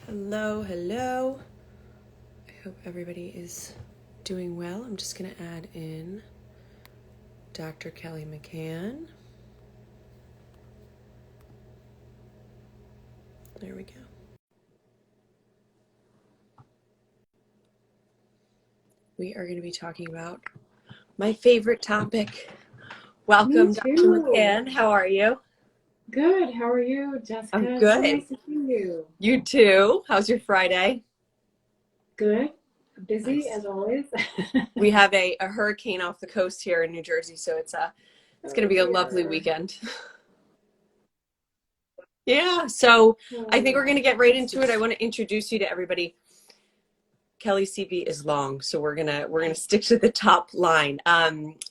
Hello, hello. I hope everybody is doing well. I'm just going to add in Dr. Kelly Mccann. There we go. We are going to be talking about my favorite topic. Welcome, Me Dr. too. Mccann. How are you? Good. How are you, I'm Jessica? So good. nice to see you. You too. How's your Friday? Good. Busy Nice. as always. We have a hurricane off the coast here in New Jersey, so it's going to Oh be a lovely dear. weekend. Yeah, so I Oh think we're going yeah. to get right That's into it. I just want to introduce you to everybody. Kelly's CV is long, so we're gonna stick to the top line.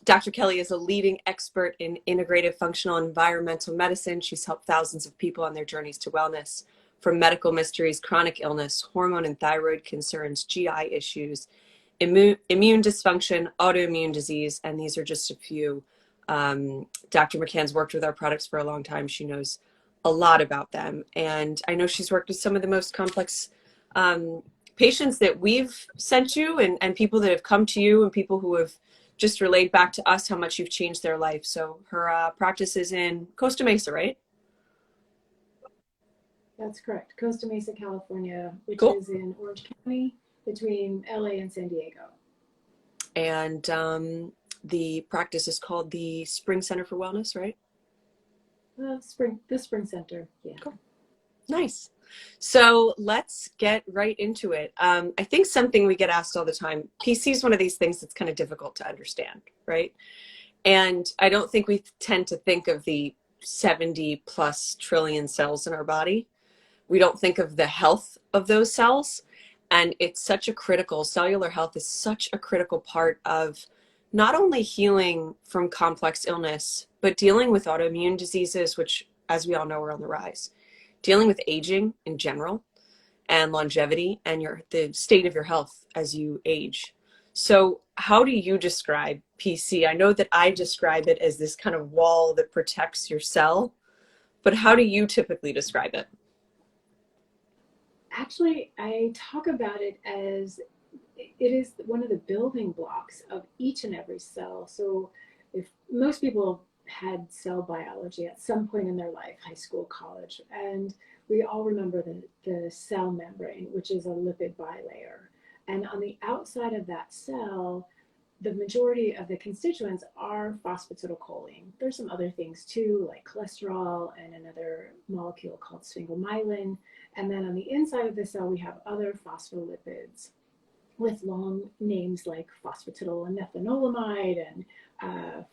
Dr. Kelly is a leading expert in integrative functional environmental medicine. She's helped thousands of people on their journeys to wellness, from medical mysteries, chronic illness, hormone and thyroid concerns, GI issues, immune dysfunction, autoimmune disease, and these are just a few. Dr. McCann's worked with our products for a long time. She knows a lot about them, and I know she's worked with some of the most complex patients that we've sent you, and people that have come to you, and people who have just relayed back to us how much you've changed their life. So her practice is in Costa Mesa, right? that's correct. Costa Mesa, California, which Cool. is in Orange County between LA and San Diego. And the practice is called the Spring Center for Wellness, right? The Spring Center. Yeah. Cool. Nice. So let's get right into it. I think something we get asked all the time, PC is one of these things that's kind of difficult to understand, right? And I don't think we tend to think of the 70 plus trillion cells in our body. We don't think of the health of those cells. And it's such a critical, cellular health is such a critical part of not only healing from complex illness, but dealing with autoimmune diseases, which, as we all know, are on the rise, dealing with aging in general, and longevity, and the state of your health as you age. So how do you describe PC? I know that I describe it as this kind of wall that protects your cell, but how do you typically describe it? Actually, I talk about it as it is one of the building blocks of each and every cell. So if most people had cell biology at some point in their life, high school, college, and we all remember the cell membrane, which is a lipid bilayer. And on the outside of that cell, the majority of the constituents are phosphatidylcholine. There's some other things too, like cholesterol and another molecule called sphingomyelin. And then on the inside of the cell, we have other phospholipids with long names like phosphatidylmethanolamide and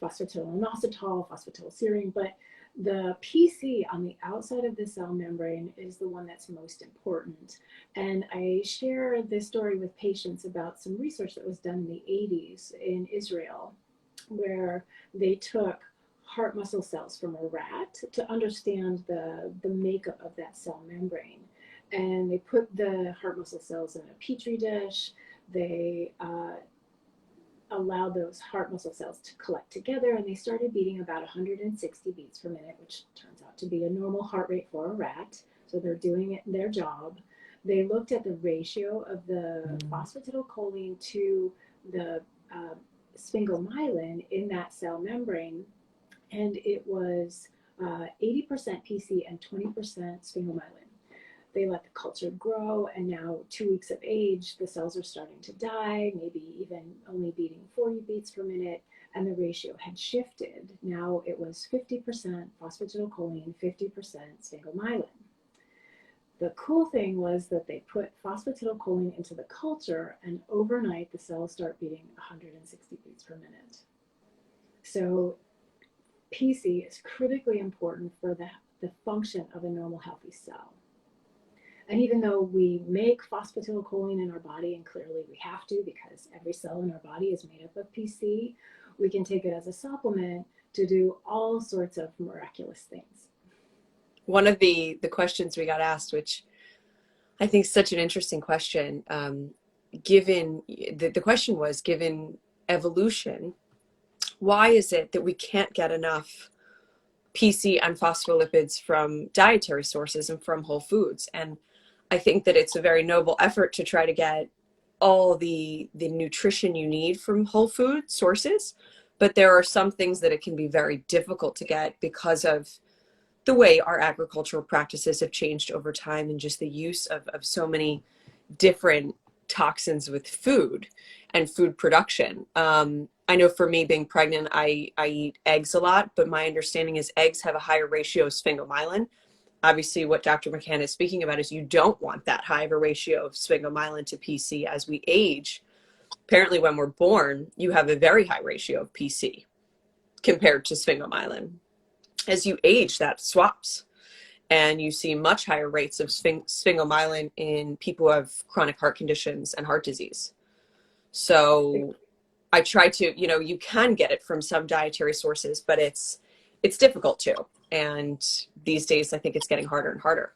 phosphatidylinositol, phosphatidylserine. But the PC on the outside of the cell membrane is the one that's most important. And I share this story with patients about some research that was done in the 80s in Israel, where they took heart muscle cells from a rat to understand the makeup of that cell membrane. And they put the heart muscle cells in a petri dish. They allowed those heart muscle cells to collect together, and they started beating about 160 beats per minute, which turns out to be a normal heart rate for a rat. So they're doing it, their job. They looked at the ratio of the phosphatidylcholine to the sphingomyelin in that cell membrane, and it was 80% PC and 20% sphingomyelin. They let the culture grow, and now 2 weeks of age, the cells are starting to die, maybe even only beating 40 beats per minute, and the ratio had shifted. Now it was 50% phosphatidylcholine, 50% sphingomyelin. The cool thing was that they put phosphatidylcholine into the culture, and overnight the cells start beating 160 beats per minute. So PC is critically important for the function of a normal healthy cell. And even though we make phosphatidylcholine in our body, and clearly we have to because every cell in our body is made up of PC, we can take it as a supplement to do all sorts of miraculous things. One of the questions we got asked, which I think is such an interesting question, given the question was, given evolution, why is it that we can't get enough PC and phospholipids from dietary sources and from whole foods? And I think that it's a very noble effort to try to get all the nutrition you need from whole food sources, but there are some things that it can be very difficult to get because of the way our agricultural practices have changed over time and just the use of so many different toxins with food and food production. I know for me being pregnant, I eat eggs a lot, but my understanding is eggs have a higher ratio of sphingomyelin. Obviously, what Dr. McCann is speaking about is you don't want that high of a ratio of sphingomyelin to PC as we age. Apparently, when we're born, you have a very high ratio of PC compared to sphingomyelin. As you age, that swaps, and you see much higher rates of sphingomyelin in people who have chronic heart conditions and heart disease. So I try to, you can get it from some dietary sources, but it's difficult too. And these days, I think it's getting harder and harder.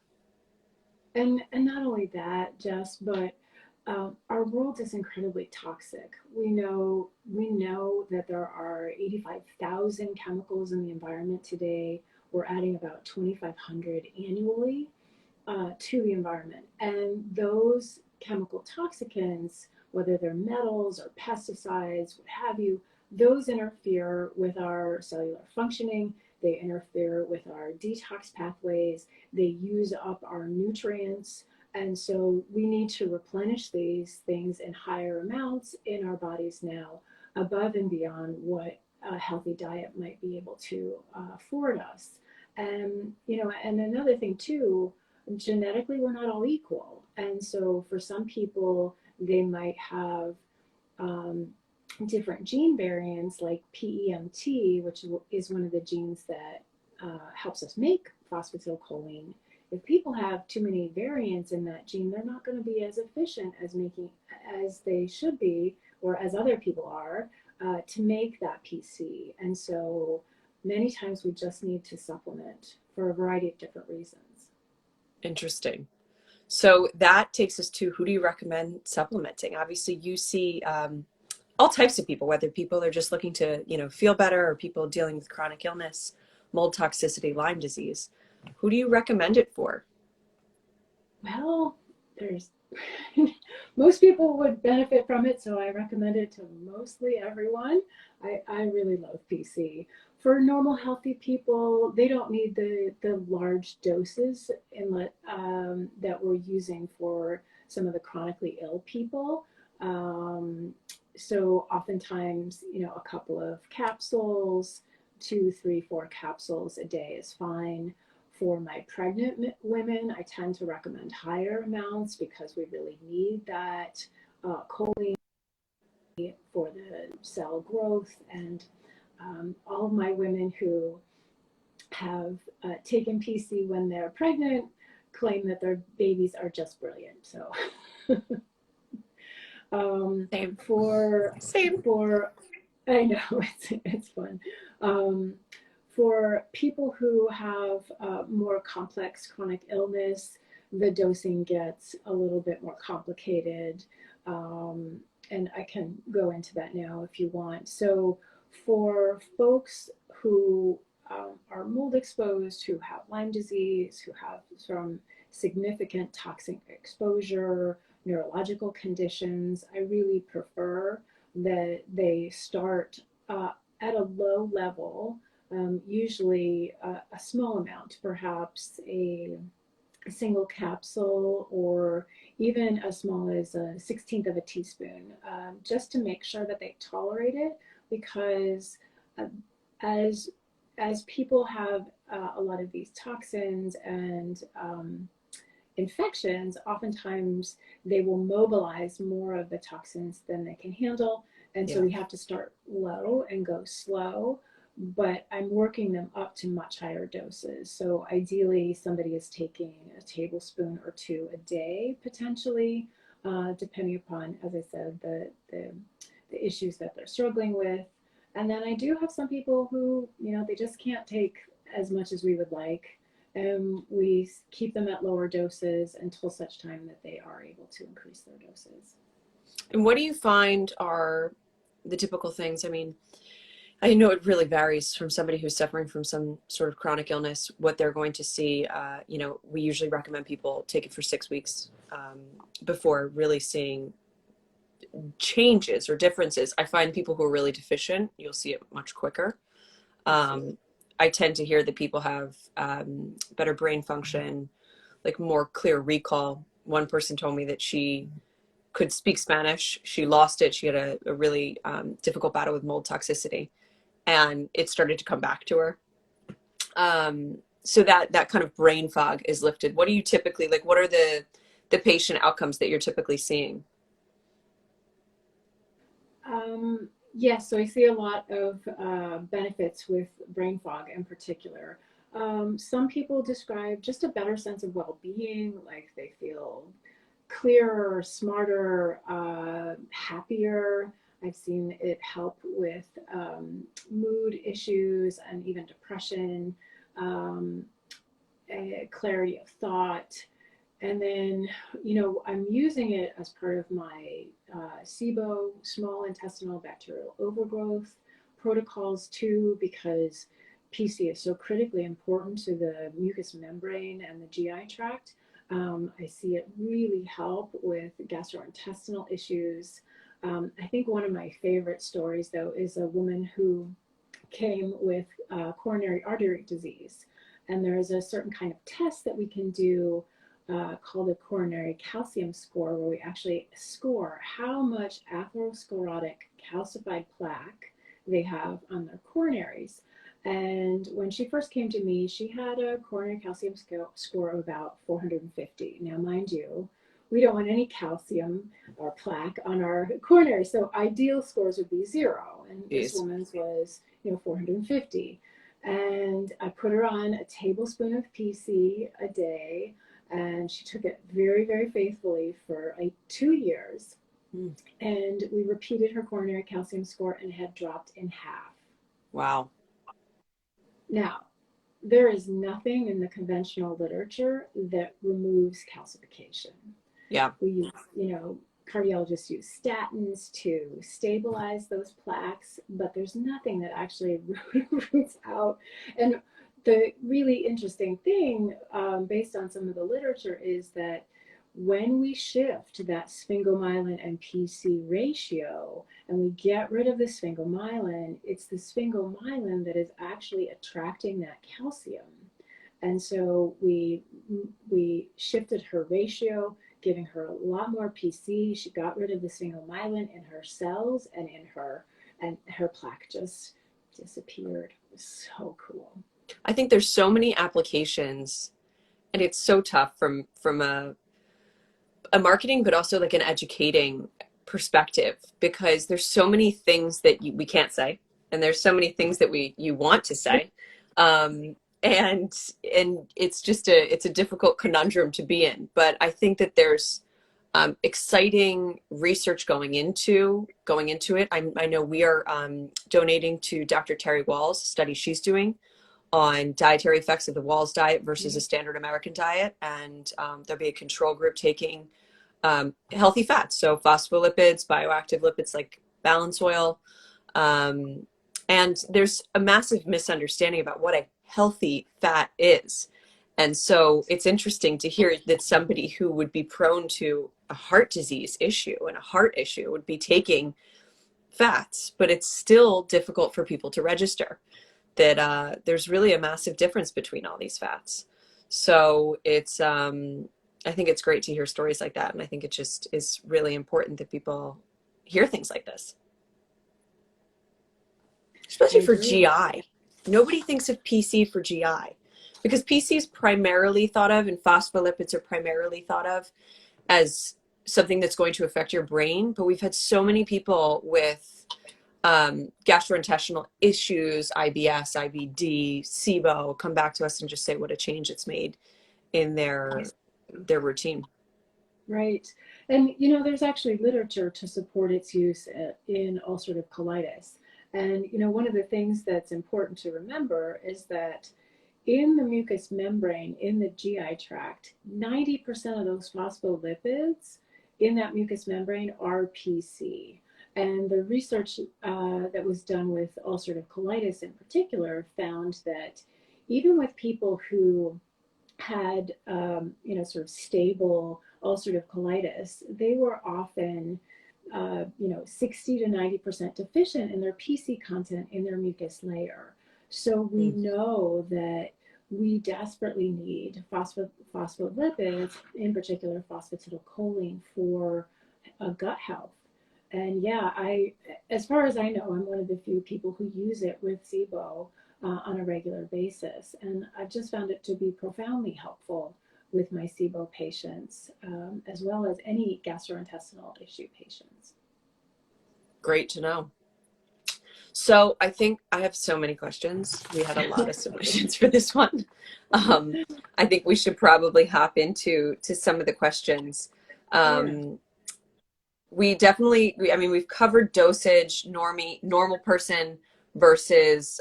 And not only that, Jess, but our world is incredibly toxic. We know that there are 85,000 chemicals in the environment today. We're adding about 2,500 annually to the environment, and those chemical toxicants, whether they're metals or pesticides, what have you, those interfere with our cellular functioning. They interfere with our detox pathways. They use up our nutrients. And so we need to replenish these things in higher amounts in our bodies now, above and beyond what a healthy diet might be able to afford us. And, and another thing too, genetically, we're not all equal. And so for some people, they might have different gene variants like PEMT, which is one of the genes that helps us make phosphatidylcholine. If people have too many variants in that gene, they're not going to be as efficient as they should be, or as other people are, to make that PC. And so many times we just need to supplement for a variety of different reasons. Interesting. So that takes us to, who do you recommend supplementing? Obviously, you see all types of people, whether people are just looking to, feel better, or people dealing with chronic illness, mold toxicity, Lyme disease. Who do you recommend it for? Well, there's most people would benefit from it, so I recommend it to mostly everyone. I really love PC. For normal, healthy people, they don't need the large doses that we're using for some of the chronically ill people. So oftentimes, a couple of capsules, 2, 3, 4 capsules a day is fine. For my pregnant women, I tend to recommend higher amounts because we really need that choline for the cell growth. And all of my women who have taken PC when they're pregnant claim that their babies are just brilliant. So Same. For I know it's fun. For people who have more complex chronic illness, the dosing gets a little bit more complicated. And I can go into that now if you want. So for folks who are mold exposed, who have Lyme disease, who have some significant toxic exposure, neurological conditions, I really prefer that they start at a low level, usually a small amount, perhaps a single capsule, or even as small as a 1/16 of a teaspoon, just to make sure that they tolerate it, because as people have a lot of these toxins and infections, oftentimes they will mobilize more of the toxins than they can handle. And so we have to start low and go slow, but I'm working them up to much higher doses. So ideally, somebody is taking a tablespoon or 2 a day, potentially, depending upon, as I said, the issues that they're struggling with. And then I do have some people who, they just can't take as much as we would like. And we keep them at lower doses until such time that they are able to increase their doses. And what do you find are the typical things? I mean, I know it really varies from somebody who's suffering from some sort of chronic illness, what they're going to see. You know, we usually recommend people take it for 6 weeks before really seeing changes or differences. I find people who are really deficient, you'll see it much quicker. I tend to hear that people have better brain function, like more clear recall. One person told me that she could speak Spanish. She lost it. She had a really difficult battle with mold toxicity, and it started to come back to her. So that kind of brain fog is lifted. What do you typically, like, what are the patient outcomes that you're typically seeing? Yes, so I see a lot of benefits with brain fog in particular. Some people describe just a better sense of well-being, like they feel clearer, smarter, happier. I've seen it help with mood issues and even depression, um, clarity of thought. And then, you know, I'm using it as part of my SIBO, small intestinal bacterial overgrowth protocols too, because PC is so critically important to the mucous membrane and the GI tract. I see it really help with gastrointestinal issues. I think one of my favorite stories, though, is a woman who came with coronary artery disease. And there is a certain kind of test that we can do called a coronary calcium score, where we actually score how much atherosclerotic calcified plaque they have on their coronaries. And when she first came to me, she had a coronary calcium score of about 450. Now, mind you, we don't want any calcium or plaque on our coronary, so ideal scores would be 0. And this woman's was, 450. And I put her on a tablespoon of PC a day, and she took it very, very faithfully for 2 years. And we repeated her coronary calcium score, and it had dropped in half. Wow. Now, there is nothing in the conventional literature that removes calcification. Yeah. We use, cardiologists use statins to stabilize those plaques, but there's nothing that actually roots out. And the really interesting thing, based on some of the literature, is that when we shift that sphingomyelin and PC ratio and we get rid of the sphingomyelin, it's the sphingomyelin that is actually attracting that calcium. And so we shifted her ratio, giving her a lot more PC. She got rid of the sphingomyelin in her cells and her plaque just disappeared. It was so cool. I think there's so many applications, and it's so tough from a marketing, but also like an educating perspective, because there's so many things that we can't say, and there's so many things that you want to say, and it's just it's a difficult conundrum to be in. But I think that there's exciting research going into it. I know we are donating to Dr. Terry Wall's study she's doing on dietary effects of the Walls diet versus a standard American diet. And there'll be a control group taking healthy fats, so phospholipids, bioactive lipids like balance oil. And there's a massive misunderstanding about what a healthy fat is. And so it's interesting to hear that somebody who would be prone to a heart disease issue and a heart issue would be taking fats, but it's still difficult for people to register that there's really a massive difference between all these fats. So it's, I think it's great to hear stories like that. And I think it just is really important that people hear things like this. Especially for GI. Nobody thinks of PC for GI, because PC is primarily thought of, and phospholipids are primarily thought of as something that's going to affect your brain. But we've had so many people with gastrointestinal issues, IBS, IBD, SIBO, come back to us and just say what a change it's made in their routine. Right. And, there's actually literature to support its use in ulcerative colitis. And, one of the things that's important to remember is that in the mucous membrane, in the GI tract, 90% of those phospholipids in that mucous membrane are PC. And the research that was done with ulcerative colitis in particular found that even with people who had, sort of stable ulcerative colitis, they were often, 60 to 90% deficient in their PC content in their mucus layer. So we know that we desperately need phospholipids, in particular phosphatidylcholine, for gut health. And yeah, as far as I know, I'm one of the few people who use it with SIBO on a regular basis. And I've just found it to be profoundly helpful with my SIBO patients, as well as any gastrointestinal issue patients. Great to know. So I think I have so many questions. We had a lot of submissions for this one. I think we should probably hop into some of the questions. We definitely, we've covered dosage, normal person versus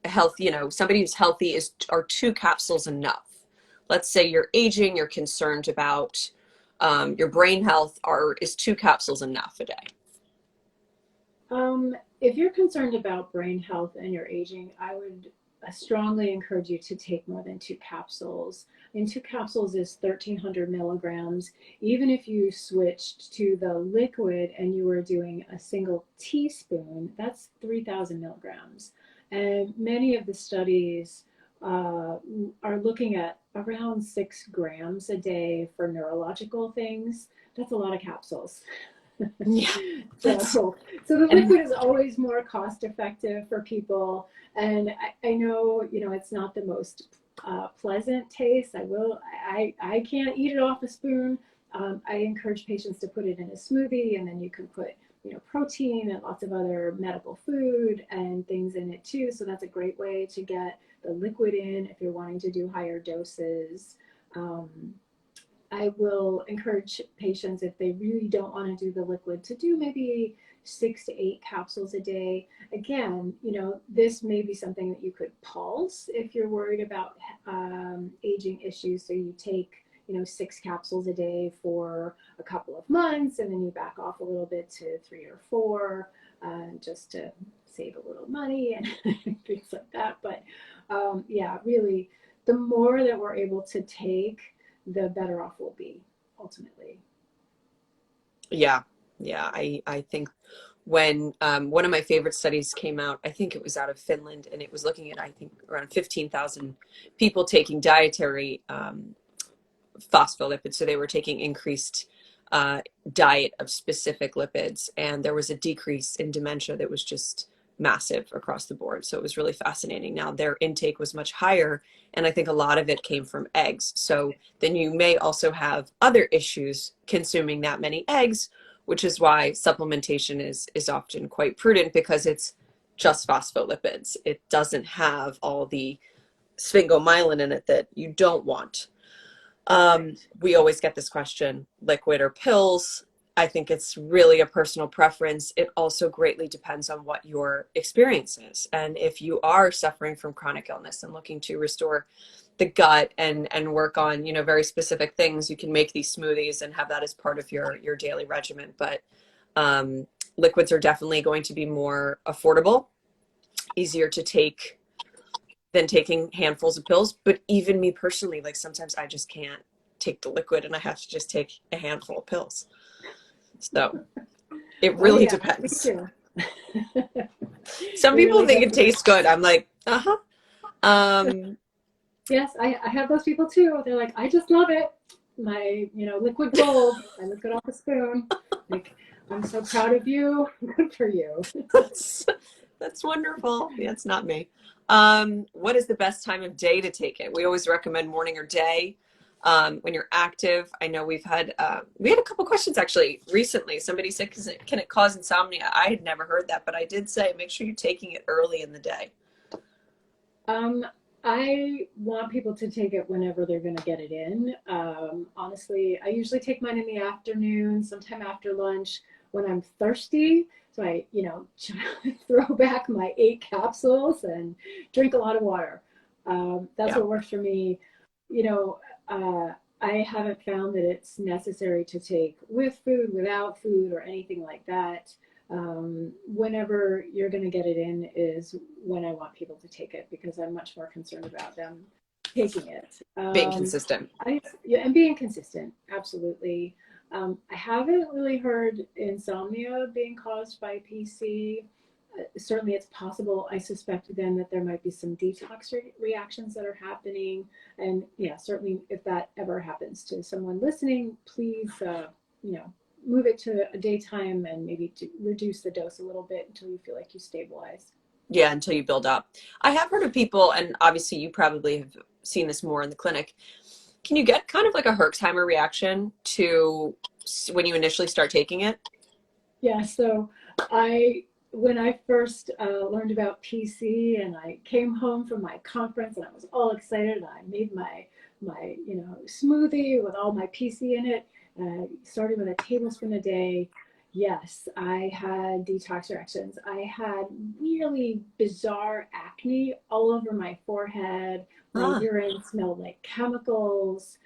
health. Somebody who's healthy are 2 capsules enough? Let's say you're aging, you're concerned about your brain health, is 2 capsules enough a day? If you're concerned about brain health and you're aging, I would strongly encourage you to take more than 2 capsules. And 2 capsules is 1,300 milligrams. Even if you switched to the liquid and you were doing a single teaspoon, that's 3,000 milligrams. And many of the studies are looking at around 6 grams a day for neurological things. That's a lot of capsules. Yeah. So the liquid is always more cost effective for people. And I know, it's not the most pleasant taste. I can't eat it off a spoon. I encourage patients to put it in a smoothie, and then you can put, protein and lots of other medical food and things in it too. So that's a great way to get the liquid in if you're wanting to do higher doses. I will encourage patients, if they really don't want to do the liquid, to do maybe 6 to 8 capsules a day. Again, this may be something that you could pulse if you're worried about aging issues. So you take, 6 capsules a day for a couple of months, and then you back off a little bit to 3 or 4, just to save a little money and things like that. But yeah, really, the more that we're able to take, the better off we'll be ultimately. Yeah. I think when one of my favorite studies came out, I think it was out of Finland, and it was looking at, I think, around 15,000 people taking dietary phospholipids. So they were taking increased diet of specific lipids, and there was a decrease in dementia that was just massive across the board. So it was really fascinating. Now their intake was much higher, and I think a lot of it came from eggs. So then you may also have other issues consuming that many eggs, which is why supplementation is often quite prudent, because it's just phospholipids. It doesn't have all the sphingomyelin in it that you don't want. We always get this question, liquid or pills. I think it's really a personal preference. It also greatly depends on what your experience is. And if you are suffering from chronic illness and looking to restore the gut and work on, very specific things, you can make these smoothies and have that as part of your daily regimen. But liquids are definitely going to be more affordable, easier to take than taking handfuls of pills. But even me personally, like sometimes I just can't take the liquid and I have to just take a handful of pills. So it really depends. Me too. Some people think it tastes good. I'm like, Yes, I have those people too. They're like, I just love it. My, liquid gold. I lick it off a spoon. Like, I'm so proud of you. Good for you. That's wonderful. Yeah, it's not me. What is the best time of day to take it? We always recommend morning or day. When you're active. I know we had a couple questions actually recently. Somebody said, can it cause insomnia? I had never heard that, but I did say, make sure you're taking it early in the day. I want people to take it whenever they're going to get it in. Honestly, I usually take mine in the afternoon, sometime after lunch when I'm thirsty. So I, throw back my 8 capsules and drink a lot of water. That's what works for me. I haven't found that it's necessary to take with food, without food, or anything like that. Whenever you're going to get it in is when I want people to take it, because I'm much more concerned about them taking it. Being consistent. Yeah, and being consistent, absolutely. I haven't really heard insomnia being caused by PC. Certainly it's possible. I suspect then that there might be some detox reactions that are happening. And yeah, certainly if that ever happens to someone listening, please, you know, move it to a daytime and maybe to reduce the dose a little bit until you feel like you stabilize. Yeah, until you build up. I have heard of people, and obviously you probably have seen this more in the clinic. Can you get kind of like a Herxheimer reaction to when you initially start taking it? Yeah, so I when I first learned about PC and I came home from my conference and I was all excited and I made my smoothie with all my PC in it, starting with a tablespoon a day. Yes, I had detox reactions. I had really bizarre acne all over my forehead. My Ah, urine smelled like chemicals.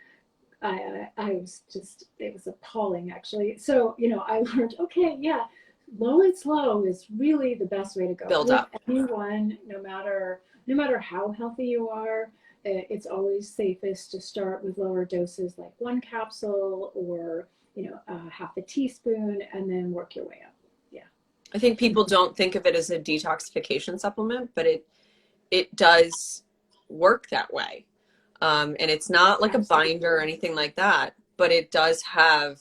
I was just, it was appalling actually. So, I learned, okay, yeah, low and slow is really the best way to go build with up. anyone, no matter how healthy you are. It's always safest to start with lower doses, like one capsule or, half a teaspoon, and then work your way up. Yeah. I think people don't think of it as a detoxification supplement, but it does work that way. And it's not like a Absolutely. binder or anything like that, but it does have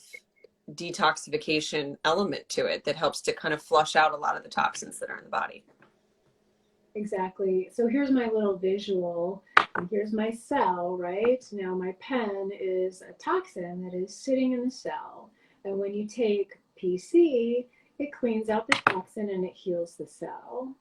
detoxification element to it that helps to kind of flush out a lot of the toxins that are in the body. Exactly. So here's my little visual. And here's my cell, right? Now my pen is a toxin that is sitting in the cell. And when you take PC, it cleans out the toxin and it heals the cell.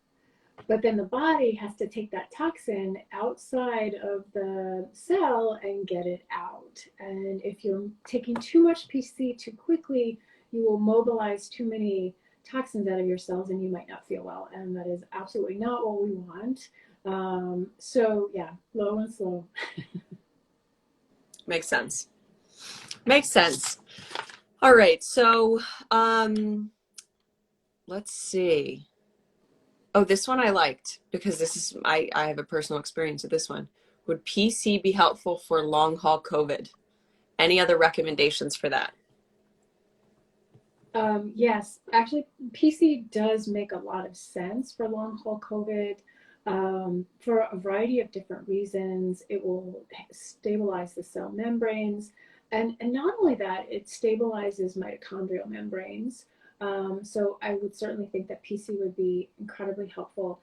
But then the body has to take that toxin outside of the cell and get it out. And if you're taking too much PC too quickly, you will mobilize too many toxins out of your cells and you might not feel well. And that is absolutely not what we want. So yeah, low and slow. Makes sense. Makes sense. All right. So let's see. Oh, this one I liked because this is, I have a personal experience with this one. Would PC be helpful for long haul COVID? Any other recommendations for that? Yes, actually, PC does make a lot of sense for long haul COVID. For a variety of different reasons. It will stabilize the cell membranes. And not only that, it stabilizes mitochondrial membranes. So I would certainly think that PC would be incredibly helpful,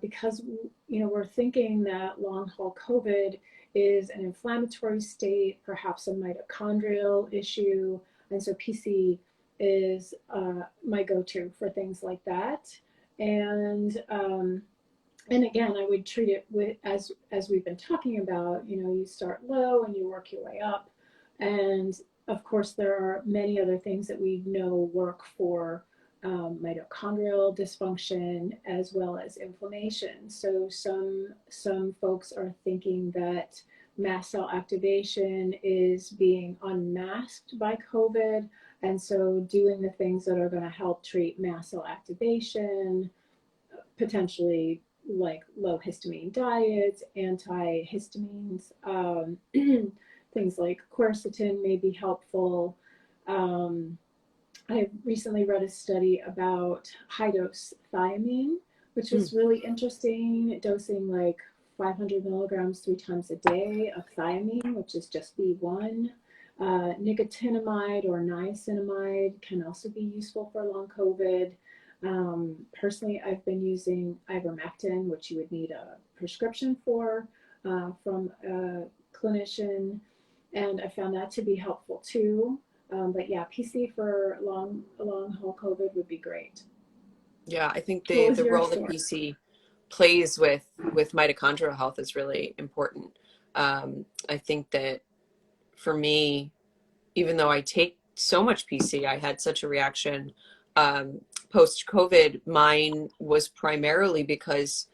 because we're thinking that long haul COVID is an inflammatory state, perhaps a mitochondrial issue, and so PC is my go-to for things like that. And and again, I would treat it with, as we've been talking about, you start low and you work your way up. And of course, there are many other things that we know work for mitochondrial dysfunction as well as inflammation. So some folks are thinking that mast cell activation is being unmasked by COVID, and so doing the things that are going to help treat mast cell activation, potentially like low histamine diets, antihistamines, things like quercetin may be helpful. Um, I recently read a study about high dose thiamine, which Mm. was really interesting, dosing like 500 milligrams 3 times a day of thiamine, which is just B1. Nicotinamide or niacinamide can also be useful for long COVID. Personally, I've been using ivermectin, which you would need a prescription for from a clinician, and I found that to be helpful too. But yeah, PC for long haul COVID would be great. Yeah, I think What was the your role that story? PC plays with mitochondrial health is really important. I think that for me, even though I take so much PC, I had such a reaction post COVID. Mine was primarily because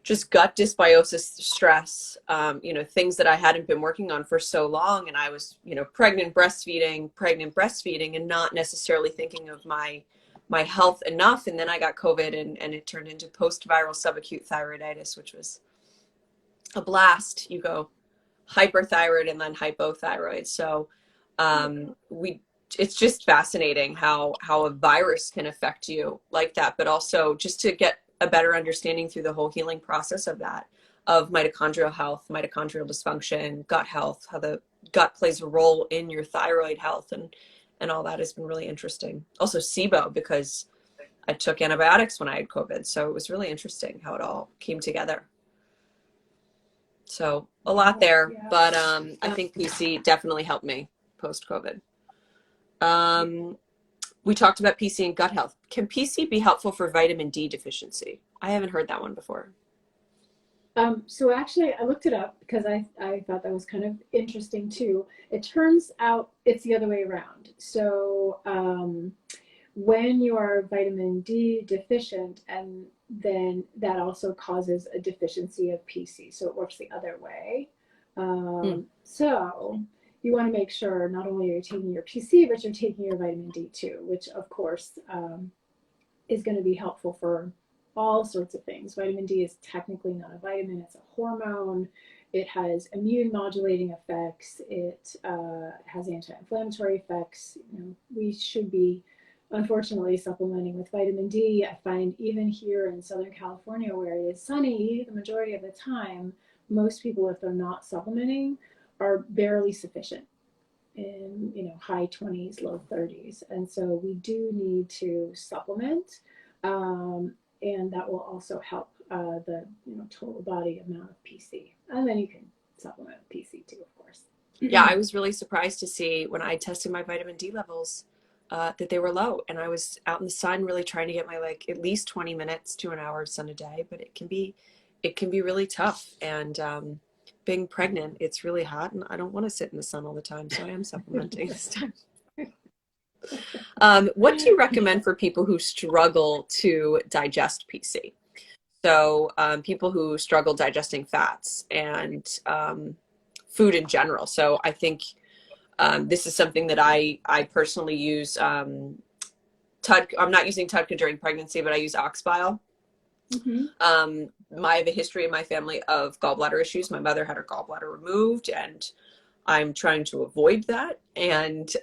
just gut dysbiosis stress, you know, things that I hadn't been working on for so long. And I was, you know, pregnant breastfeeding and not necessarily thinking of my health enough. And then I got COVID and it turned into post-viral subacute thyroiditis, which was a blast. You go hyperthyroid and then hypothyroid. So it's just fascinating how a virus can affect you like that, but also just to get a better understanding through the whole healing process of that, of mitochondrial health, mitochondrial dysfunction, gut health, how the gut plays a role in your thyroid health, and all that has been really interesting. Also SIBO, because I took antibiotics when I had COVID, so it was really interesting how it all came together. So a lot there, but I think PC definitely helped me post-COVID. We talked about PC and gut health. Can PC be helpful for vitamin D deficiency? I haven't heard that one before. So actually, I looked it up because I thought that was kind of interesting too. It turns out it's the other way around. So when you are vitamin D deficient, and then that also causes a deficiency of PC. So it works the other way. So you want to make sure not only are you taking your PC, but you're taking your vitamin D too, which of course is going to be helpful for all sorts of things. Vitamin D is technically not a vitamin, it's a hormone. It has immune modulating effects. It has anti-inflammatory effects. You know, we should be, unfortunately, supplementing with vitamin D. I find even here in Southern California, where it is sunny the majority of the time, most people, if they're not supplementing, are barely sufficient in, you know, high 20s, low 30s. And so we do need to supplement, and that will also help the, you know, total body amount of PC. And then you can supplement with PC too, of course. Yeah, I was really surprised to see when I tested my vitamin D levels that they were low, and I was out in the sun really trying to get my like at least 20 minutes to an hour of sun a day, but it can be really tough. And being pregnant, it's really hot and I don't want to sit in the sun all the time, so I am supplementing this time. What do you recommend for people who struggle to digest PC? So people who struggle digesting fats and food in general. So I think this is something that I personally use. I'm not using TUDCA during pregnancy, but I use ox bile. I have a history in my family of gallbladder issues. My mother had her gallbladder removed, and I'm trying to avoid that. And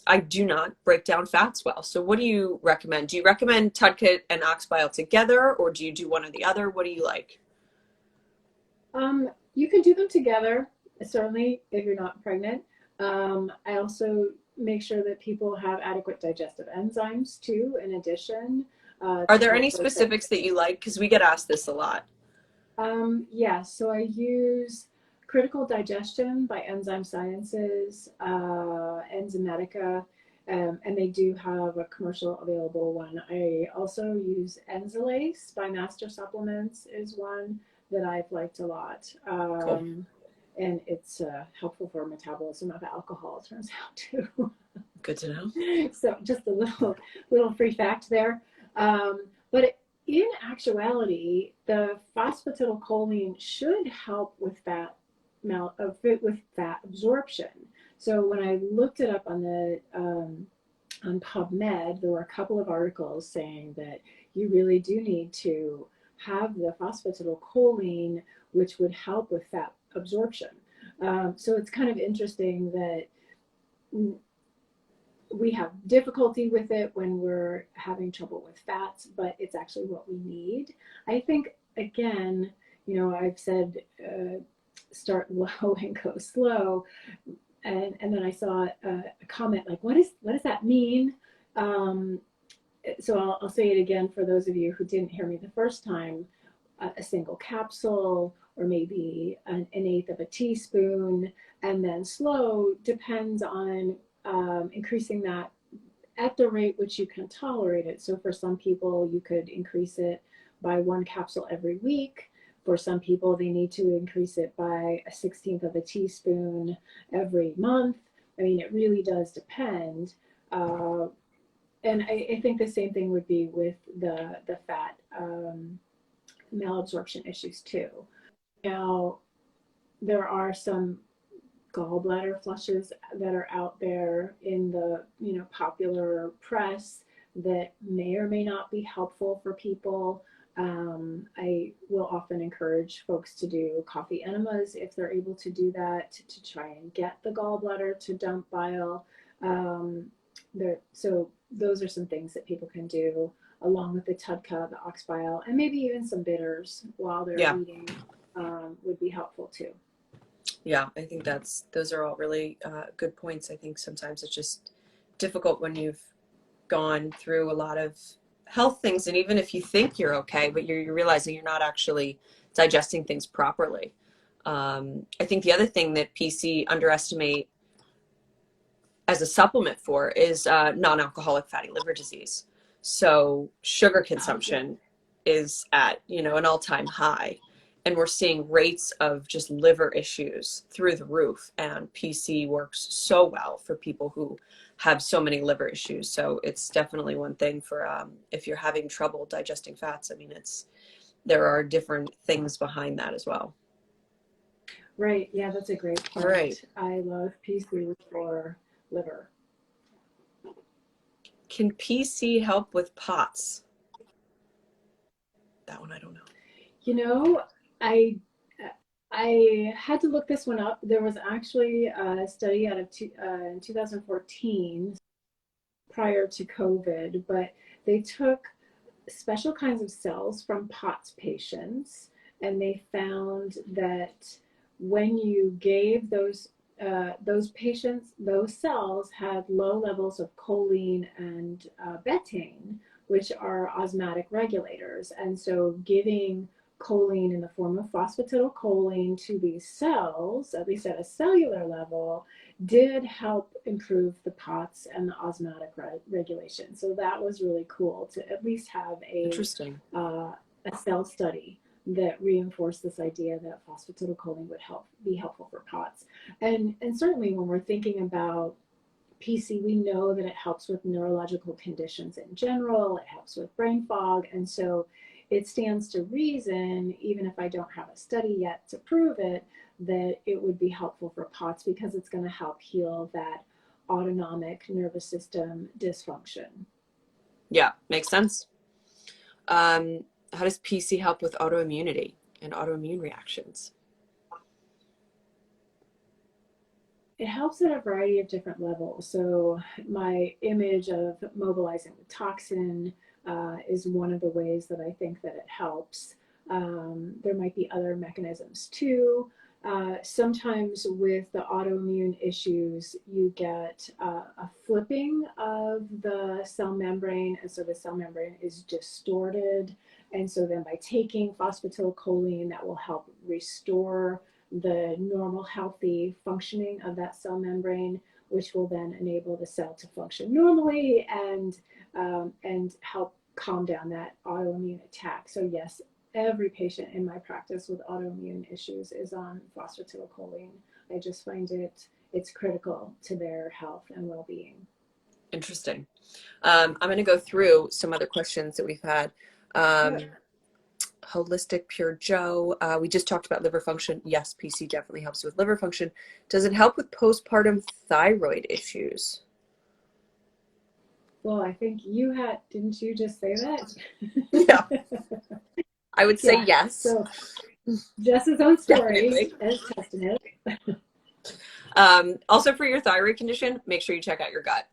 I do not break down fats well. So what do you recommend? Do you recommend TUDCA and ox bile together, or do you do one or the other? What do you like? You can do them together, certainly if you're not pregnant. I also make sure that people have adequate digestive enzymes too, in addition. Are there any specifics that you like? Because we get asked this a lot. Yeah, so I use Critical Digestion by Enzyme Sciences, Enzymatica, and they do have a commercial available one. I also use Enzalase by Master Supplements is one that I've liked a lot. Cool. And it's helpful for metabolism of alcohol, it turns out too. Good to know. So just a little free fact there. But in actuality, the phosphatidylcholine should help with fat absorption. So when I looked it up on the on PubMed, there were a couple of articles saying that you really do need to have the phosphatidylcholine, which would help with fat absorption. So it's kind of interesting that we have difficulty with it when we're having trouble with fats, but it's actually what we need. I think, again, you know, I've said start low and go slow. And then I saw a comment like, what does that mean? So I'll say it again for those of you who didn't hear me the first time. A single capsule, or maybe an eighth of a teaspoon, and then slow depends on increasing that at the rate which you can tolerate it. So for some people, you could increase it by 1 capsule every week. For some people, they need to increase it by a 1/16 of a teaspoon every month. I mean, it really does depend. And I think the same thing would be with the fat malabsorption issues too. Now, there are some gallbladder flushes that are out there in the popular press that may or may not be helpful for people. I will often encourage folks to do coffee enemas if they're able to do that, to try and get the gallbladder to dump bile. So those are some things that people can do along with the TUDCA, the ox bile, and maybe even some bitters while they're eating would be helpful too. Yeah, I think those are all really good points. I think sometimes it's just difficult when you've gone through a lot of health things, and even if you think you're okay, but you're realizing you're not actually digesting things properly. I think the other thing that PC underestimate as a supplement for is non-alcoholic fatty liver disease. So sugar consumption is at an all-time high, and we're seeing rates of just liver issues through the roof, and PC works so well for people who have so many liver issues. So it's definitely one thing for if you're having trouble digesting fats. I mean, there are different things behind that as well. Right. Yeah, that's a great point. Right. I love PC for liver. Can PC help with POTS? That one I don't know. I had to look this one up. There was actually a study out of in 2014 prior to COVID, but they took special kinds of cells from POTS patients, and they found that when you gave those patients those cells had low levels of choline and betaine, which are osmotic regulators. And so giving choline in the form of phosphatidylcholine to these cells, at least at a cellular level, did help improve the POTS and the osmotic regulation. So that was really cool to at least have a cell study that reinforced this idea that phosphatidylcholine would be helpful for POTS. And certainly when we're thinking about PC, we know that it helps with neurological conditions in general, it helps with brain fog, and so it stands to reason, even if I don't have a study yet to prove it, that it would be helpful for POTS because it's going to help heal that autonomic nervous system dysfunction. Yeah, makes sense. How does PC help with autoimmunity and autoimmune reactions? It helps at a variety of different levels. So my image of mobilizing the toxin is one of the ways that I think that it helps. There might be other mechanisms too. Sometimes with the autoimmune issues, you get a flipping of the cell membrane, and so the cell membrane is distorted. And so then by taking phosphatidylcholine, that will help restore the normal healthy functioning of that cell membrane, which will then enable the cell to function normally and help calm down that autoimmune attack. So yes, every patient in my practice with autoimmune issues is on phosphatidylcholine. I just find it's critical to their health and well-being. Interesting. I'm going to go through some other questions that we've had. Holistic Pure Joe. We just talked about liver function. Yes, PC definitely helps with liver function. Does it help with postpartum thyroid issues? Well, I think didn't you just say that? Yeah. I would say yes. So Jess's own story as testament. Also for your thyroid condition, make sure you check out your gut.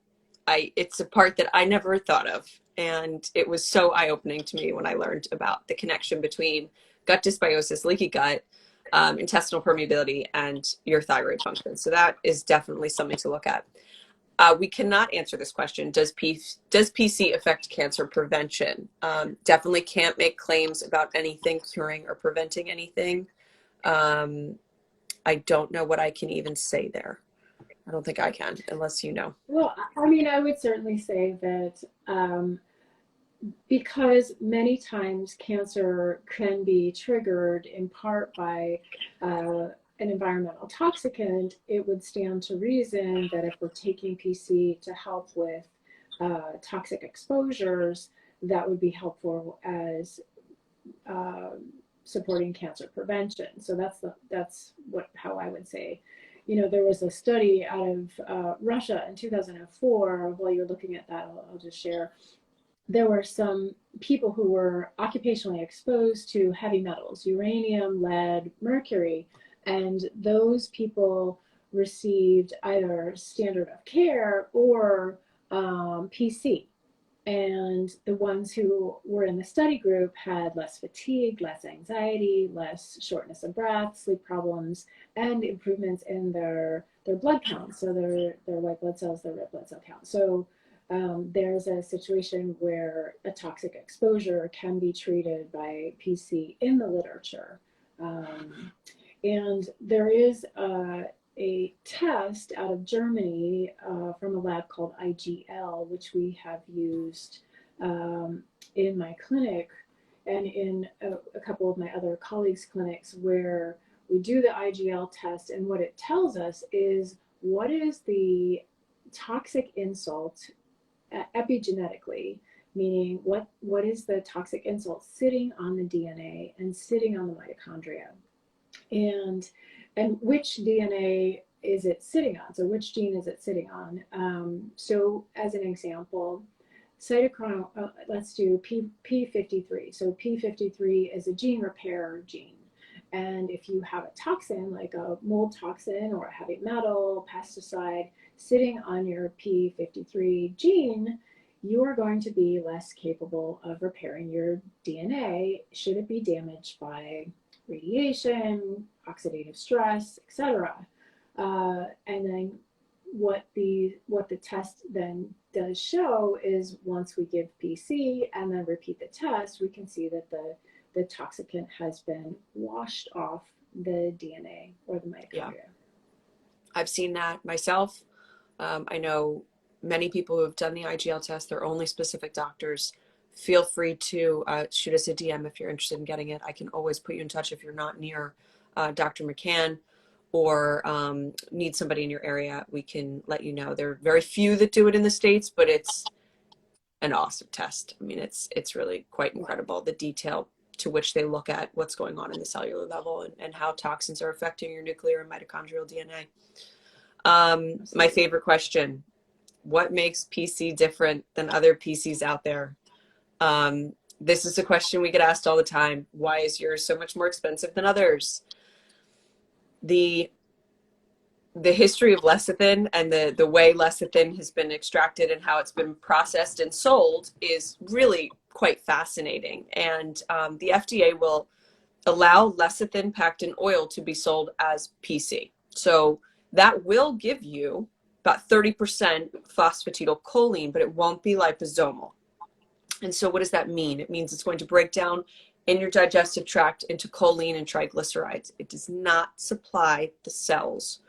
It's a part that I never thought of. And it was so eye-opening to me when I learned about the connection between gut dysbiosis, leaky gut, intestinal permeability, and your thyroid function. So that is definitely something to look at. We cannot answer this question. Does PC affect cancer prevention? Definitely can't make claims about anything curing or preventing anything. I don't know what I can even say there. I don't think I can, unless you know. Well, I mean, I would certainly say that because many times cancer can be triggered in part by an environmental toxicant, it would stand to reason that if we're taking PC to help with toxic exposures, that would be helpful as supporting cancer prevention. So that's how I would say. There was a study out of Russia in 2004. While you're looking at that, I'll just share. There were some people who were occupationally exposed to heavy metals, uranium, lead, mercury, and those people received either standard of care or PC. And the ones who were in the study group had less fatigue, less anxiety, less shortness of breath, sleep problems, and improvements in their blood count. So their white blood cells, their red blood cell count. So there's a situation where a toxic exposure can be treated by PC in the literature. And there is a test out of Germany from a lab called IGL, which we have used in my clinic and in a couple of my other colleagues' clinics, where we do the IGL test, and what it tells us is what is the toxic insult epigenetically, meaning what is the toxic insult sitting on the DNA and sitting on the mitochondria, and which DNA is it sitting on? So which gene is it sitting on? So as an example, cytochrome, let's do P53. So P53 is a gene repair gene. And if you have a toxin, like a mold toxin or a heavy metal, pesticide, sitting on your P53 gene, you are going to be less capable of repairing your DNA should it be damaged by radiation, oxidative stress, etc. And then what the test then does show is once we give PC and then repeat the test, we can see that the toxicant has been washed off the DNA or the mitochondria. Yeah. I've seen that myself. I know many people who have done the IGL test. They're only specific doctors. Feel free to shoot us a DM if you're interested in getting it. I can always put you in touch if you're not near Dr. Mccann or need somebody in your area. We can let you know. There are very few that do it in the States, but it's an awesome test. I mean, it's really quite incredible, the detail to which they look at what's going on in the cellular level and how toxins are affecting your nuclear and mitochondrial DNA. My favorite question, what makes PC different than other PCs out there? This is a question we get asked all the time. Why is yours so much more expensive than others? The history of lecithin and the way lecithin has been extracted and how it's been processed and sold is really quite fascinating. And the FDA will allow lecithin packed in oil to be sold as PC. So that will give you about 30% phosphatidylcholine, but it won't be liposomal. And so what does that mean? It means it's going to break down in your digestive tract into choline and triglycerides. It does not supply the cells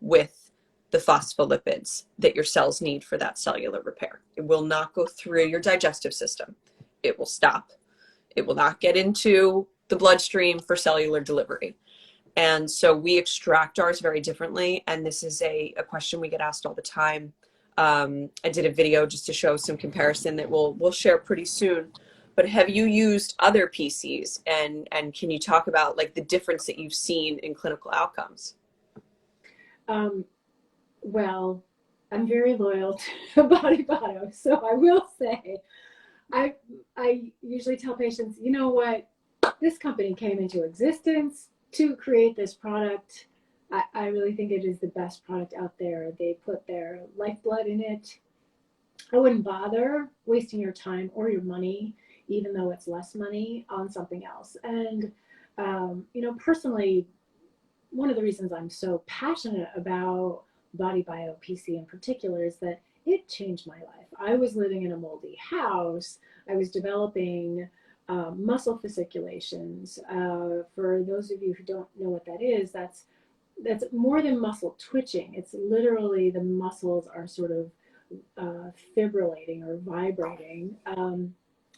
with the phospholipids that your cells need for that cellular repair. It will not go through your digestive system. It will stop. It will not get into the bloodstream for cellular delivery. And so we extract ours very differently. And this is a question we get asked all the time. I did a video just to show some comparison that we'll share pretty soon. But have you used other PCs, and can you talk about like the difference that you've seen in clinical outcomes? Well, I'm very loyal to BodyBio, so I will say, I usually tell patients, you know what, this company came into existence to create this product. I really think it is the best product out there. They put their lifeblood in it. I wouldn't bother wasting your time or your money, even though it's less money, on something else. And, personally, one of the reasons I'm so passionate about BodyBio PC in particular is that it changed my life. I was living in a moldy house. I was developing muscle fasciculations. For those of you who don't know what that is, that's more than muscle twitching. It's literally the muscles are sort of fibrillating or vibrating.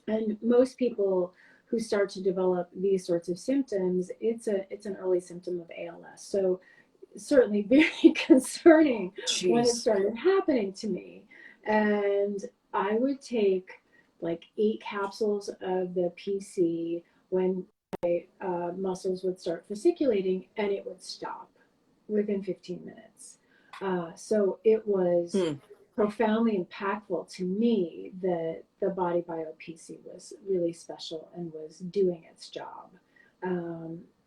And most people who start to develop these sorts of symptoms, it's an early symptom of ALS. So certainly very concerning. Jeez. When it started happening to me. And I would take like 8 capsules of the PC when muscles would start fasciculating, and it would stop within 15 minutes. So it was profoundly impactful to me that the BodyBio PC was really special and was doing its job.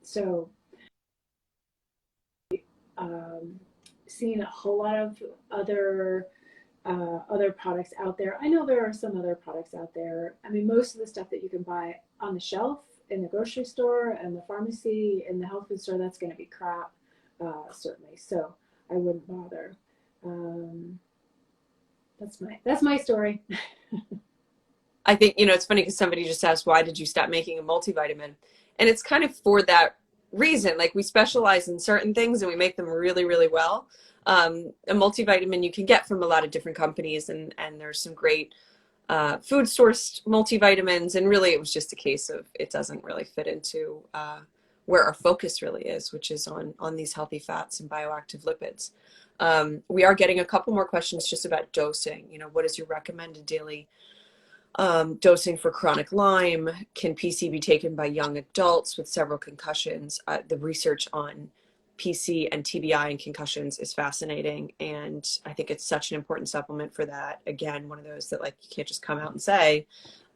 So seeing a whole lot of other products out there. I know there are some other products out there. I mean, most of the stuff that you can buy on the shelf in the grocery store and the pharmacy and the health food store, that's going to be crap, certainly. So I wouldn't bother. That's my story. I think, it's funny because somebody just asked, why did you stop making a multivitamin? And it's kind of for that reason. Like, we specialize in certain things and we make them really, really well. A multivitamin you can get from a lot of different companies, and there's some great food sourced multivitamins, and really it was just a case of it doesn't really fit into where our focus really is, which is on these healthy fats and bioactive lipids. We are getting a couple more questions just about dosing. What is your recommended daily dosing for chronic Lyme? Can PC be taken by young adults with several concussions? The research on PC and TBI and concussions is fascinating, and I think it's such an important supplement for that. Again, one of those that, like, you can't just come out and say.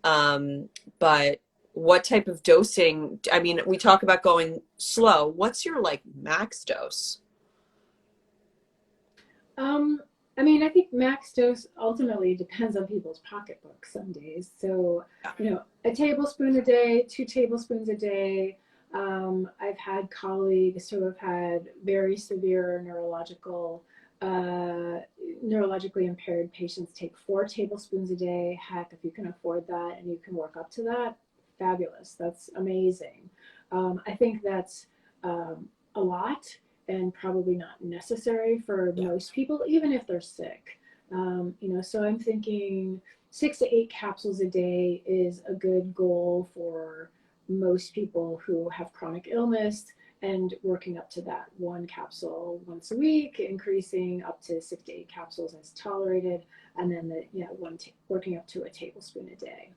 But what type of dosing? I mean, we talk about going slow. What's your max dose? I mean, I think max dose ultimately depends on people's pocketbooks some days. So, a tablespoon a day, 2 tablespoons a day. I've had colleagues who have had very severe neurologically impaired patients take 4 tablespoons a day. Heck, if you can afford that and you can work up to that, fabulous. That's amazing. I think that's a lot and probably not necessary for most people, even if they're sick. So I'm thinking 6 to 8 capsules a day is a good goal for most people who have chronic illness, and working up to that 1 capsule once a week, increasing up to 6 to 8 capsules as tolerated, and then working up to a tablespoon a day.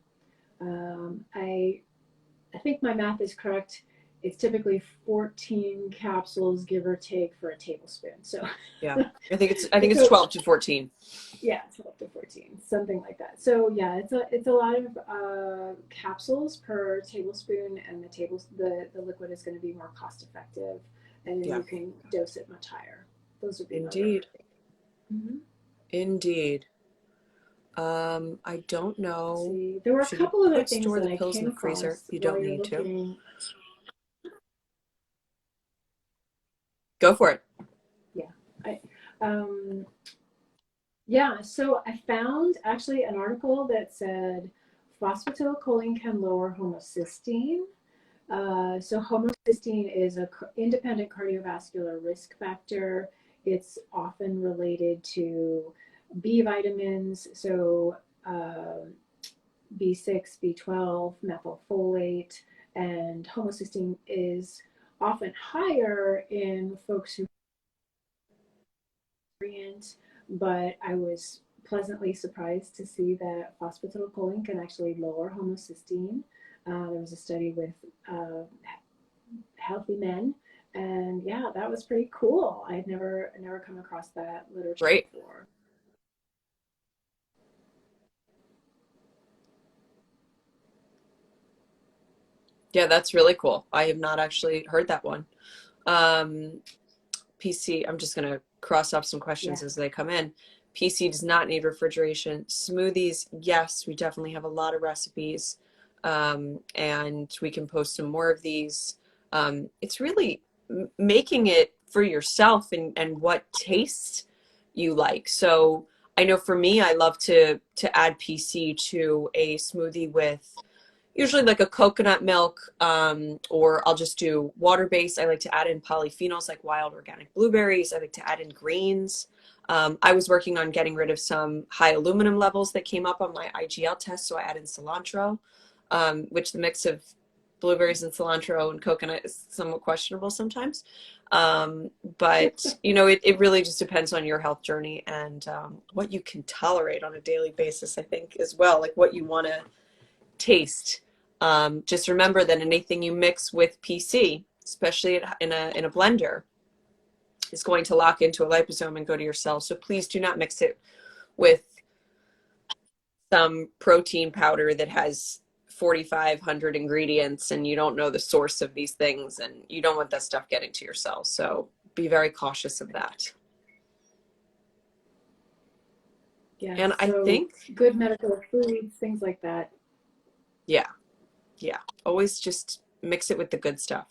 I think my math is correct. It's typically 14 capsules, give or take, for a tablespoon. So yeah, I think it's 12 to 14. Yeah, 12 to 14, something like that. So yeah, it's a lot of capsules per tablespoon, and the liquid is going to be more cost effective, and then you can dose it much higher. Those would be indeed. Mm-hmm. Indeed. I don't know. There were a couple of other things store that the pills I came in the freezer. across. You don't need to. Go for it. Yeah. So I found actually an article that said phosphatidylcholine can lower homocysteine. So homocysteine is an independent cardiovascular risk factor. It's often related to B vitamins, so B6, B12, methylfolate, and homocysteine is often higher in folks who variant, but I was pleasantly surprised to see that phosphatidylcholine can actually lower homocysteine. There was a study with healthy men, and yeah, that was pretty cool. I had never come across that literature before. Yeah, that's really cool. I have not actually heard that one. PC, I'm just going to cross off some questions as they come in. PC does not need refrigeration. Smoothies, yes, we definitely have a lot of recipes, and we can post some more of these. It's really making it for yourself and what tastes you like. So I know for me, I love to add PC to a smoothie with usually like a coconut milk, or I'll just do water-based. I like to add in polyphenols like wild organic blueberries. I like to add in greens. I was working on getting rid of some high aluminum levels that came up on my IGL test, so I add in cilantro, which the mix of blueberries and cilantro and coconut is somewhat questionable sometimes. But, it really just depends on your health journey and what you can tolerate on a daily basis, I think, as well, like what you want to taste. Just remember that anything you mix with PC, especially in a blender, is going to lock into a liposome and go to your cells. So please do not mix it with some protein powder that has 4,500 ingredients and you don't know the source of these things, and you don't want that stuff getting to your cells. So be very cautious of that. Yeah, And so I think good medical foods, things like that. yeah, always just mix it with the good stuff.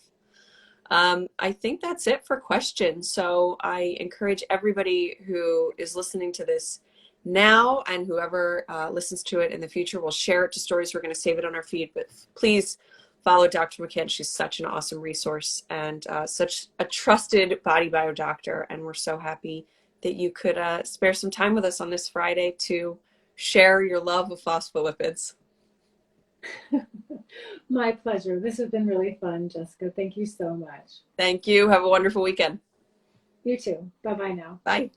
I think that's it for questions. So I encourage everybody who is listening to this now, and whoever listens to it in the future, will share it to stories. We're going to save it on our feed, but please follow Dr. Mccann. She's such an awesome resource and such a trusted BodyBio doctor. And we're so happy that you could spare some time with us on this Friday to share your love of phospholipids. My pleasure. This has been really fun, Jessica. Thank you so much. Thank you. Have a wonderful weekend. You too. Bye-bye now. Bye.